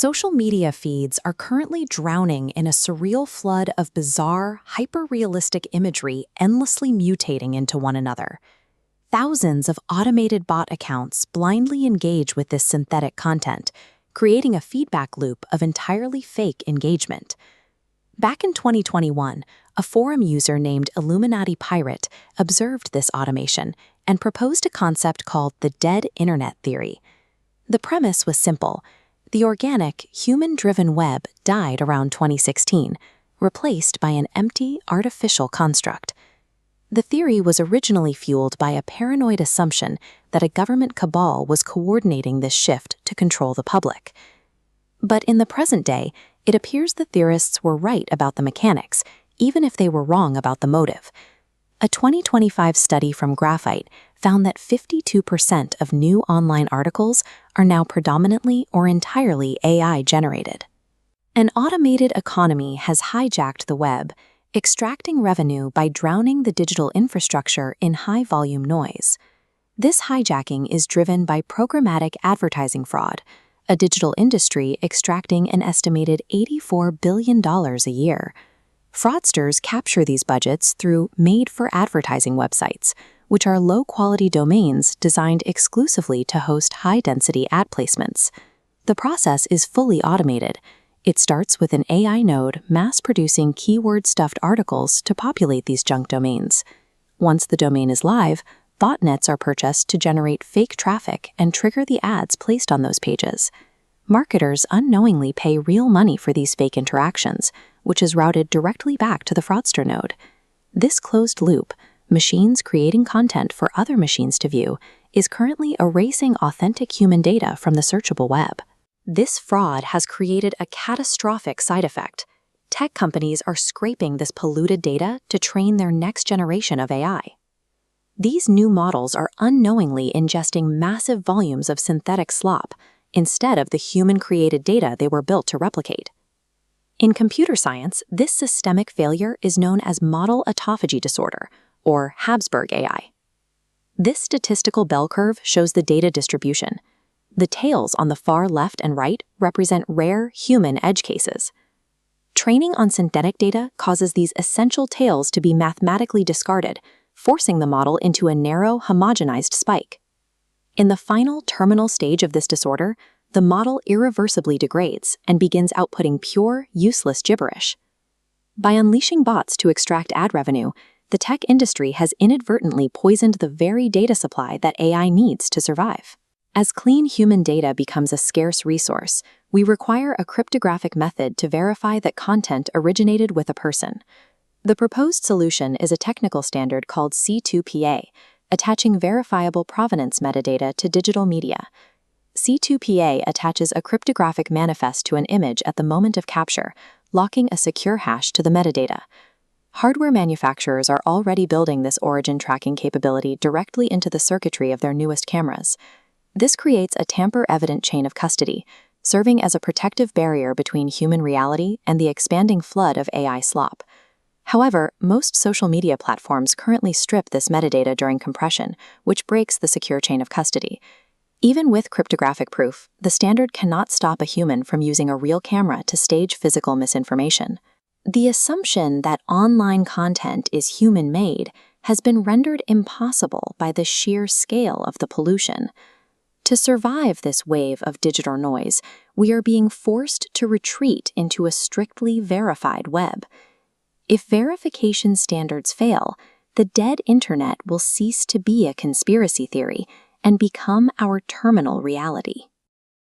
Social media feeds are currently drowning in a surreal flood of bizarre, hyper-realistic imagery endlessly mutating into one another. Thousands of automated bot accounts blindly engage with this synthetic content, creating a feedback loop of entirely fake engagement. Back in 2021, a forum user named Illuminati Pirate observed this automation and proposed a concept called the dead internet theory. The premise was simple. The organic, human-driven web died around 2016, replaced by an empty, artificial construct. The theory was originally fueled by a paranoid assumption that a government cabal was coordinating this shift to control the public. But in the present day, it appears the theorists were right about the mechanics, even if they were wrong about the motive. A 2025 study from Graphite found that 52% of new online articles are now predominantly or entirely AI-generated. An automated economy has hijacked the web, extracting revenue by drowning the digital infrastructure in high-volume noise. This hijacking is driven by programmatic advertising fraud, a digital industry extracting an estimated $84 billion a year. Fraudsters capture these budgets through made-for-advertising websites, which are low-quality domains designed exclusively to host high-density ad placements. The process is fully automated. It starts with an AI node mass-producing keyword-stuffed articles to populate these junk domains. Once the domain is live, botnets are purchased to generate fake traffic and trigger the ads placed on those pages. Marketers unknowingly pay real money for these fake interactions, which is routed directly back to the fraudster node. This closed loop, machines creating content for other machines to view, is currently erasing authentic human data from the searchable web. This fraud has created a catastrophic side effect. Tech companies are scraping this polluted data to train their next generation of AI. These new models are unknowingly ingesting massive volumes of synthetic slop, instead of the human-created data they were built to replicate. In computer science, this systemic failure is known as model autophagy disorder, or Habsburg AI. This statistical bell curve shows the data distribution. The tails on the far left and right represent rare human edge cases. Training on synthetic data causes these essential tails to be mathematically discarded, forcing the model into a narrow, homogenized spike. In the final terminal stage of this disorder, the model irreversibly degrades and begins outputting pure, useless gibberish. By unleashing bots to extract ad revenue, the tech industry has inadvertently poisoned the very data supply that AI needs to survive. As clean human data becomes a scarce resource, we require a cryptographic method to verify that content originated with a person. The proposed solution is a technical standard called C2PA, attaching verifiable provenance metadata to digital media. C2PA attaches a cryptographic manifest to an image at the moment of capture, locking a secure hash to the metadata. Hardware manufacturers are already building this origin tracking capability directly into the circuitry of their newest cameras. This creates a tamper-evident chain of custody, serving as a protective barrier between human reality and the expanding flood of AI slop. However, most social media platforms currently strip this metadata during compression, which breaks the secure chain of custody. Even with cryptographic proof, the standard cannot stop a human from using a real camera to stage physical misinformation. The assumption that online content is human-made has been rendered impossible by the sheer scale of the pollution. To survive this wave of digital noise, we are being forced to retreat into a strictly verified web. If verification standards fail, the dead internet will cease to be a conspiracy theory and become our terminal reality.